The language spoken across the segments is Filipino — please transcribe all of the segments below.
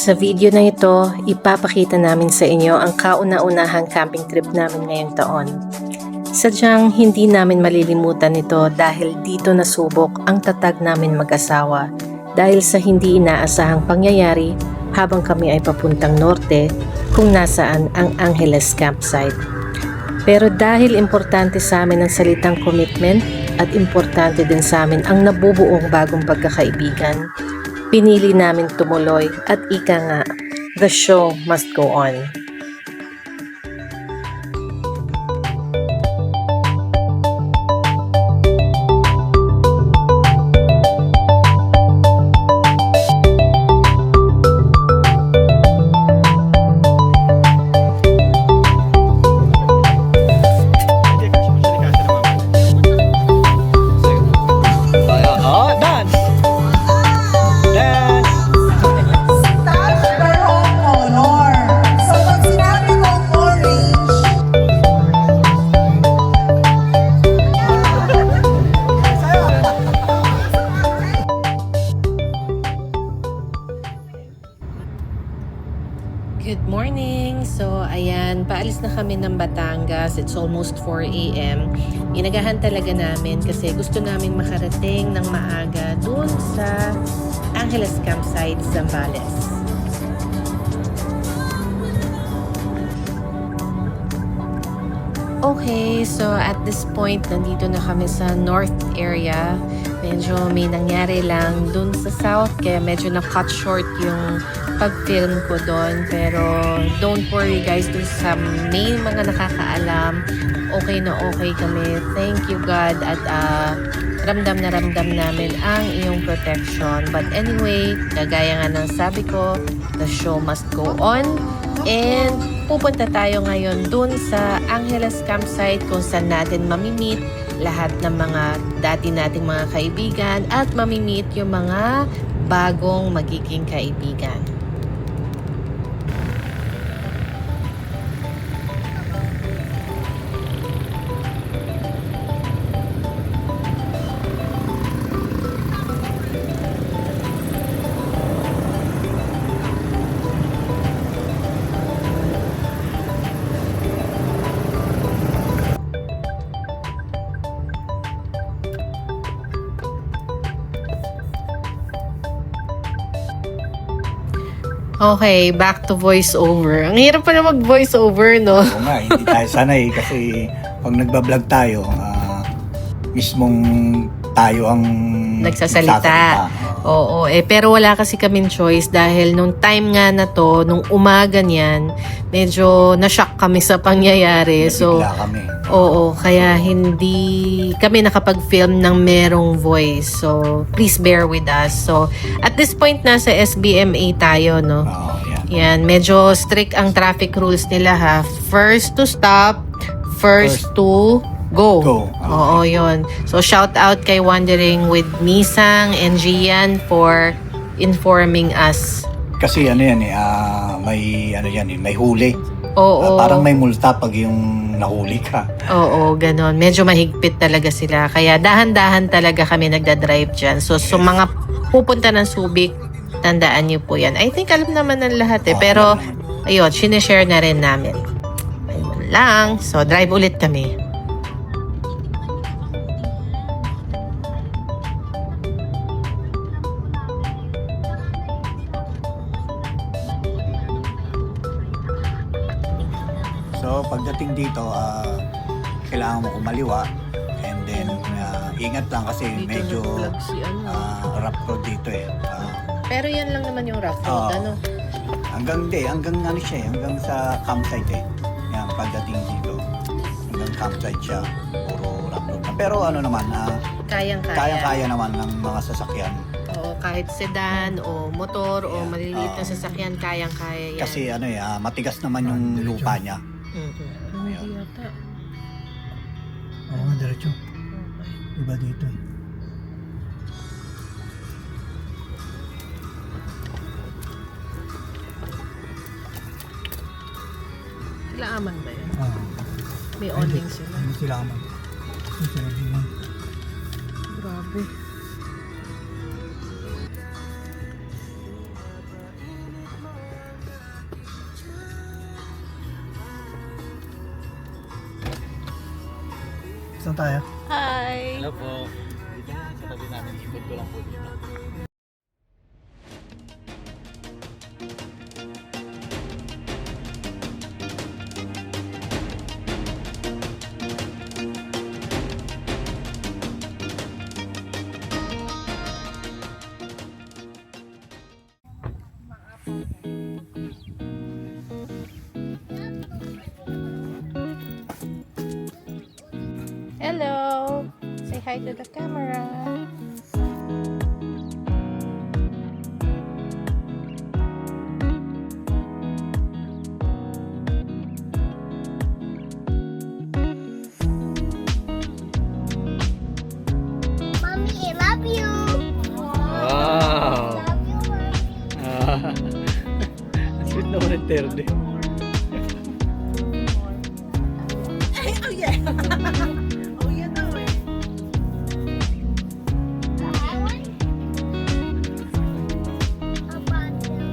Sa video na ito, ipapakita namin sa inyo ang kauna-unahang camping trip namin ngayong taon. Sadyang hindi namin malilimutan ito dahil dito nasubok ang tatag namin mag-asawa dahil sa hindi inaasahang pangyayari habang kami ay papuntang norte kung nasaan ang Angeles campsite. Pero dahil importante sa amin ang salitang commitment at importante din sa amin ang nabubuong bagong pagkakaibigan, pinili namin tumuloy at ika nga, the show must go on. Good morning! So, ayan, paalis na kami ng Batangas. It's almost 4 a.m. Inagahan talaga namin kasi gusto namin makarating ng maaga dun sa Angeles Campsite, Zambales. Okay, so at this point, nandito na kami sa north area. Medyo may nangyari lang dun sa south, kaya medyo na-cut short yung pag-film ko doon. Pero don't worry guys, dun sa may mga nakakaalam, okay na okay kami. Thank you God at ramdam na ramdam namin ang iyong protection. But anyway, kagaya nga ng sabi ko, the show must go on. And pupunta tayo ngayon dun sa Angeles Campsite kung saan natin mamimit lahat ng mga dati nating mga kaibigan at mamimit yung mga bagong magiging kaibigan. Okay, back to voice-over. Ang hirap pala mag-voice-over, no? Oo nga, hindi tayo sanay kasi pag nagbablog tayo, mismong tayo ang nagsasalita. Oo, pero wala kasi kaming choice dahil nung time nga na to, nung umaga niyan, medyo na-shock kami sa pangyayari. So, kami. oo, kaya hindi kami nakapag-film ng merong voice. So, please bear with us. So, at this point, nasa SBMA tayo, no? Oo, yan. Yan, medyo strict ang traffic rules nila, ha? First to stop, first to go. Oo, yun. So, shout out kay Wandering with Nisang and Gian for informing us. Kasi ano yan may huli. Oo. Parang may multa pag yung nahuli ka. Oo, ganon. Medyo mahigpit talaga sila. Kaya dahan-dahan talaga kami nagdadrive dyan. So, mga pupunta ng Subic, tandaan niyo po yan. I think alam naman ng lahat eh. Pero, ayun, sinishare na rin namin. Ayun lang. So, drive ulit kami. So, pagdating dito, kailangan mo kumaliwa. And then, ingat lang kasi medyo rough road dito eh. Pero yan lang naman yung rough road, ano? Hanggang ano siya eh, hanggang sa campsite eh. Yan, pagdating dito, hanggang campsite siya, puro rough road. Pero ano naman, kaya naman ng mga sasakyan. Oo, kahit sedan o motor o maliliit na sasakyan, kayang-kaya yan. Kasi ano eh, matigas naman yung lupa niya. Hindi yata. Oo nga, diretso. Iba dito eh. Sila aman ba yan? Oo. May awning sila. Hindi sila aman. Hindi sila aman. Grabe. Saan tayo? Hi! Hello po. Dito na sa tabi namin. Ikot ko lang po dito. Hello! Say hi to the camera. Mommy, I love you. Wow! Love you, Mommy. Sweet naman ang terde. I want a bundle.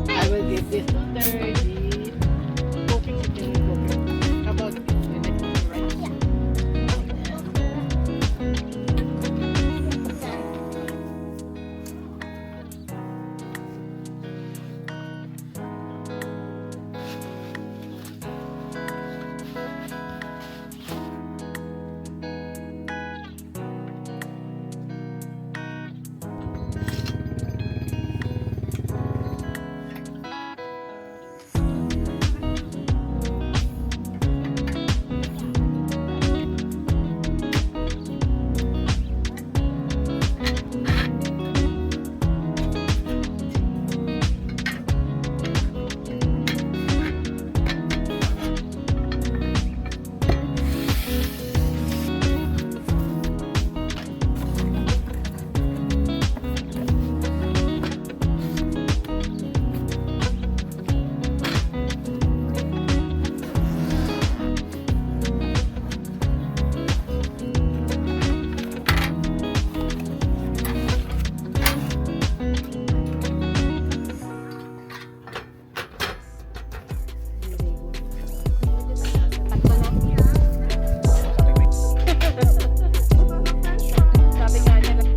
I will give this to 30. Cooking chicken cooking. How about this? The next one, right? Sabi nga niya lang.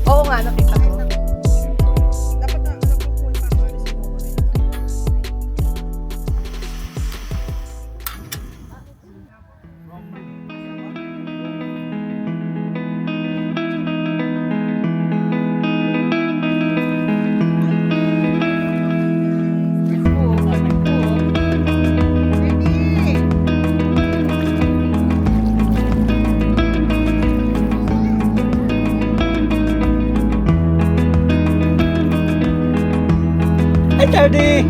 Oo nga, nakita ko. Ay, Tardy!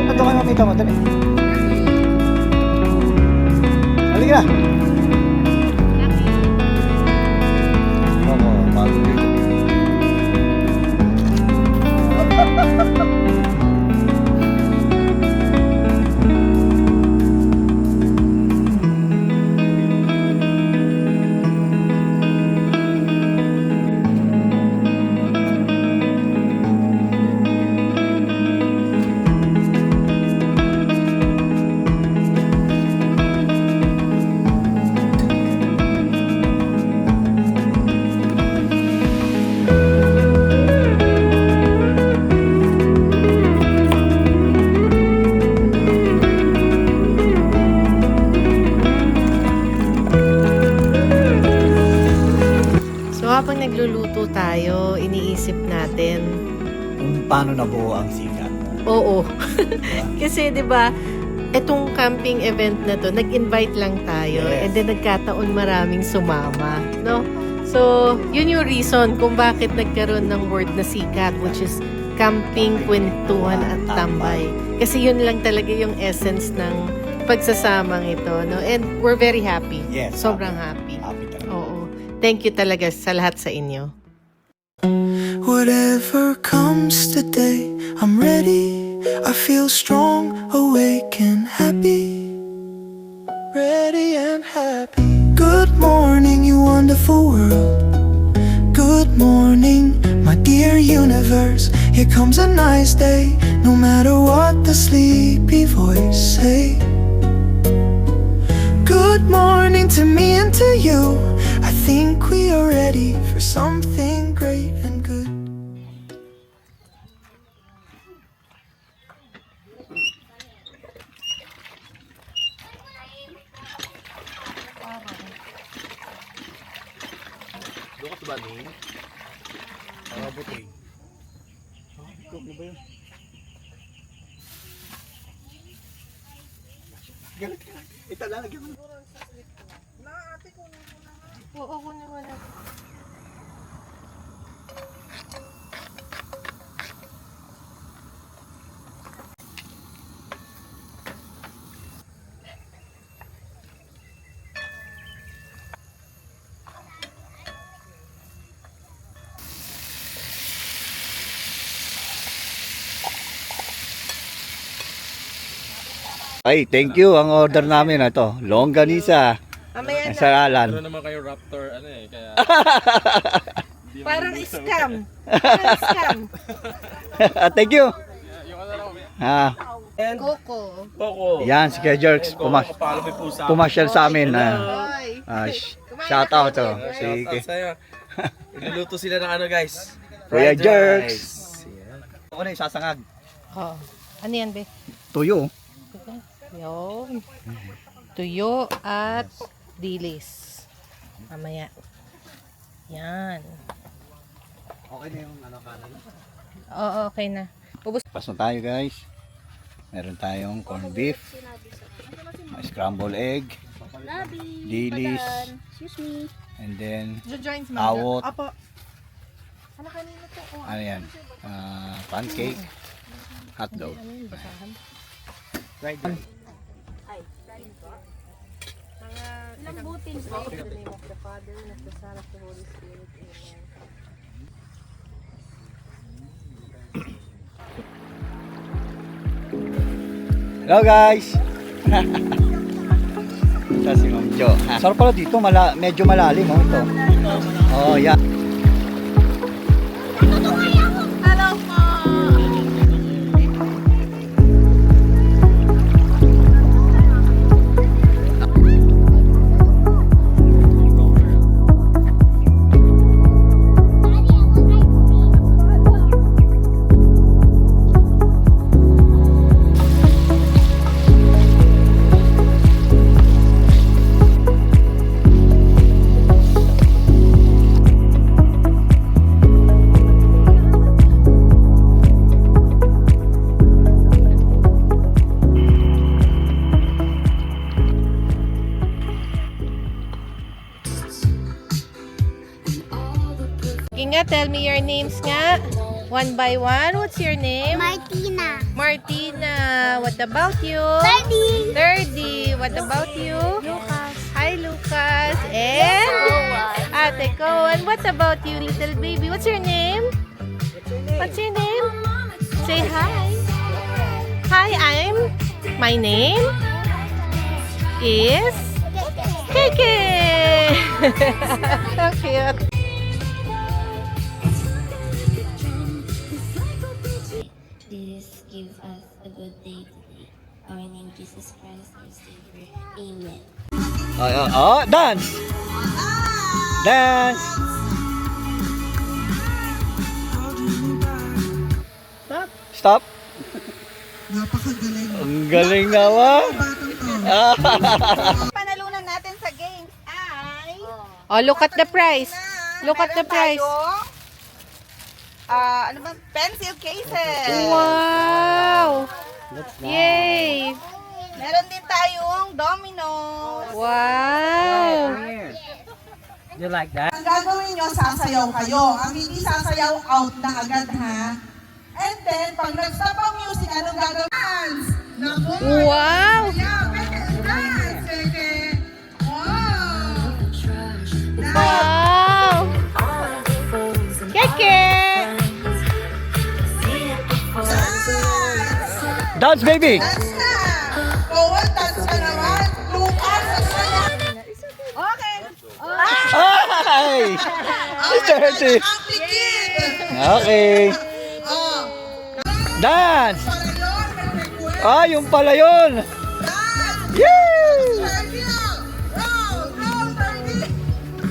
Ito kayo mamita mo, dali. Halika na. Oo, bago dito. So habang nagluluto tayo, iniisip natin, Kung paano nabuo ang sikat. oo. Diba? Kasi 'di ba, etong camping event na to, nag-invite lang tayo. Yes. And then nagkataon maraming sumama. No? So, yun yung reason kung bakit nagkaroon ng word na sikat, which is camping, kwentuhan at tambay. Kasi yun lang talaga yung essence ng pagsasamang ito. No? And we're very happy. Yes, Sobrang happy. Happy talaga. Oo. Thank you talaga sa lahat sa inyo. Whatever comes today, I'm ready. I feel strong, awake and happy. Ready and happy. Good morning, you wonderful world. Good morning, my dear universe. Here comes a nice day, no matter what the sleepy voice say. Good morning to me and to you. I think we are ready for something great and good. Ito lang, lagyan mo. Oo, kunin mo na. Ay, thank you. Ang order namin na to, longganisa. Mamaya na. Sa alan. Meron naman kayo Raptor, ano eh, kaya... Parang scam. Parang scam. Thank you. Yung ano lang, Coco. Coco. Yan, si Kuya Jerks. Papalo may pusa. Pumasyal sa amin. Hoy. Shout out. Oh. Shoutout Sige. sa'yo. Iluluto sila ng ano guys. Kuya Fried Jerks. rice. Yan. Ako na isasangag. Oo. Ano yan, be? Tuyo. Yun. Tuyo at dilis. Mamaya. Yan. Okay na yung ano kanan. Oo, okay na. Pas na tayo guys. Meron tayong corned beef, scrambled egg, dilis, and then awot. Ano kanina to? Ano yan? Pancake, hotdog. Right there. Lambutin po. Hello guys! Ito si Ma'am Jo. Sarap pala dito, medyo malalim oh ito. Oh, yeah. Hello po. Nga, tell me your names nga. One by one. What's your name? Martina. Martina. What about you? Daddy. Thirdy. What about you? Lucas. Hi, Lucas. And Ate Cohen. What about you, little baby? What's your name? What's your name? Say hi. Hi, my name is Keke. So cute. This gives us a good day today. Our name Jesus Christ, our Savior. Amen. Dance! Dance! Stop! Napakagaling. Ang galing naman! Panalunan natin sa games ay Oh, look at the price. Look at the price. ano ba? Pencil cases. Wow! Yay! Meron din tayong dominoes. Wow! You like that? Ang gagawin nyo, sasayaw kayo. Ang hindi sasayaw, out na agad ha. And then, pag nag-stop ang music, anong gagawin? Dance! Naku! Wow! Yeah, pwede dance! Pwede! Wow! Wow! Keke! Dance, baby! Dance na! Forward, dance ka naman! Lukas, sasaya! Okay. Ay! Dirty! Amplikin! Okay. Oh! Dance! Para yun, may request! Ah, yung pala yun! Dance! Yay!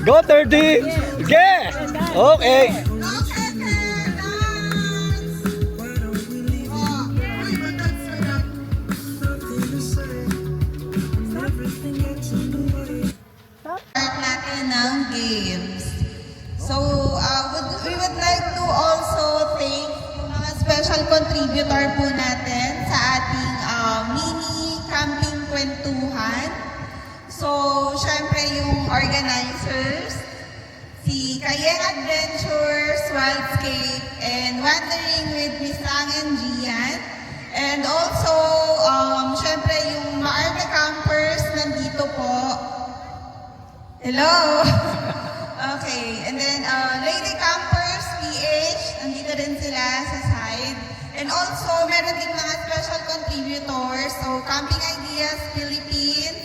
Go, 30! Go 30! Sige! Okay! Start natin ng games. So, we would like to also thank yung mga special contributor po natin sa ating mini camping kwentuhan. So, syempre yung organizers, si Kayeng Adventures, Wildscape, and Wandering with Miss Ang and Gian. And also, syempre yung Maarga Campers nandito po. Hello! Okay, and then Lady Campers, PH, nandito din sila sa side. And also, meron din mga special contributors. So, Camping Ideas Philippines,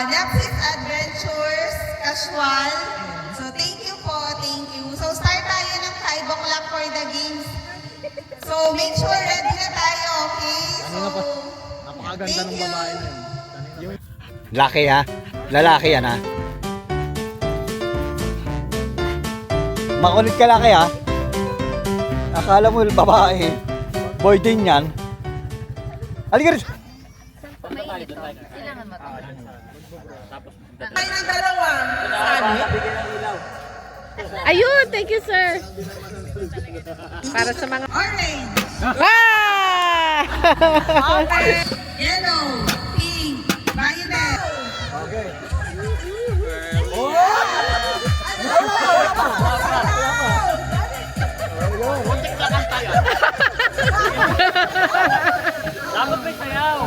Nepsis Adventures, Casual. So, thank you po, thank you. So, start tayo ng 5 o'clock for the games. So, make sure ready na tayo, okay? So, Napakaganda ng babae na yun. Laki ha? Lalaki yan ha? Makulit ka laki ha? Akala mo babae. Boy din yan. Halika rin! ay ng dalawa. Ayun! Thank you, sir! Para sa mga... Orange, Ah! yellow, pink, violet. Dapat may sayaw.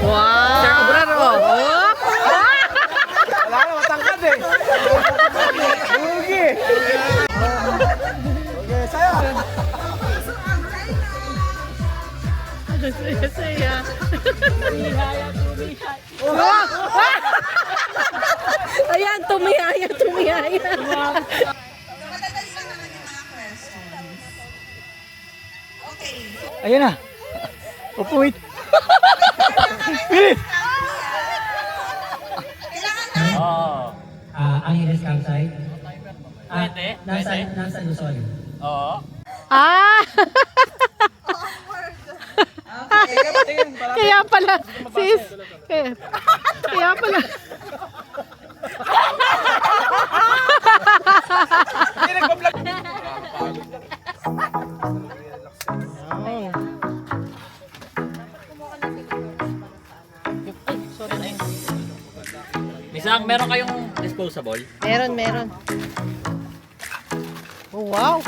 Wow! Sir Obrero! Oh! Wala na, matangkad eh. Bugi. Okay, sayo. Saya. Ayan, tumiyaya, tumiyaya. Madadali lang naman yung mga questions. Okay. Ayan na. Opo, wait. Bilis! Kailangan tayo. Angeles campsite? Nasa Luzon. Ah! Okay. Kaya pala, sis. Kaya pala. Misang, meron kayong disposable? Meron. Oh, wow.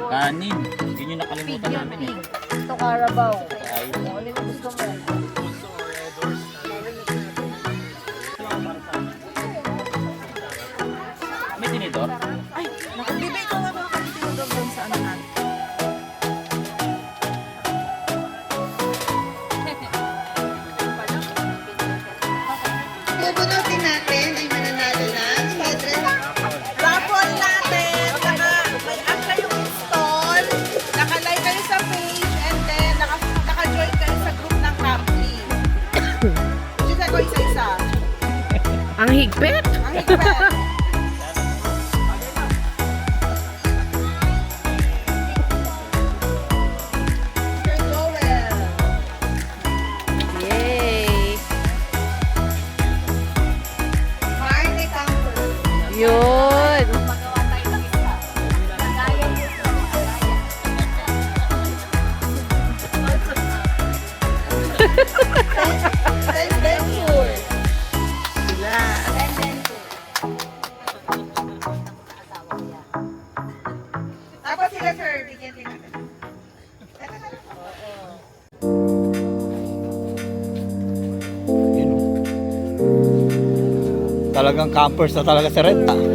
Kanin. Hindi nyo nakalimutan namin eh. Ito Carabao. Ay, Ano yung gusto mo? may tinidor? Bibig ko nga mga kanitulog doon sa ano natin. Bubunutin natin ay mananalo ng headrest. Raffle natin. May app kayong install. Nakalike kayo sa page and then naka-join kayo sa group ng camping. Sige ko isa-isa. Ang higpit. Ang higpit. Sir Joel. Yay. Marnie Camper. Yun. Tapos sila, sir. Bigyan din natin. Talagang campers na talaga si Renta.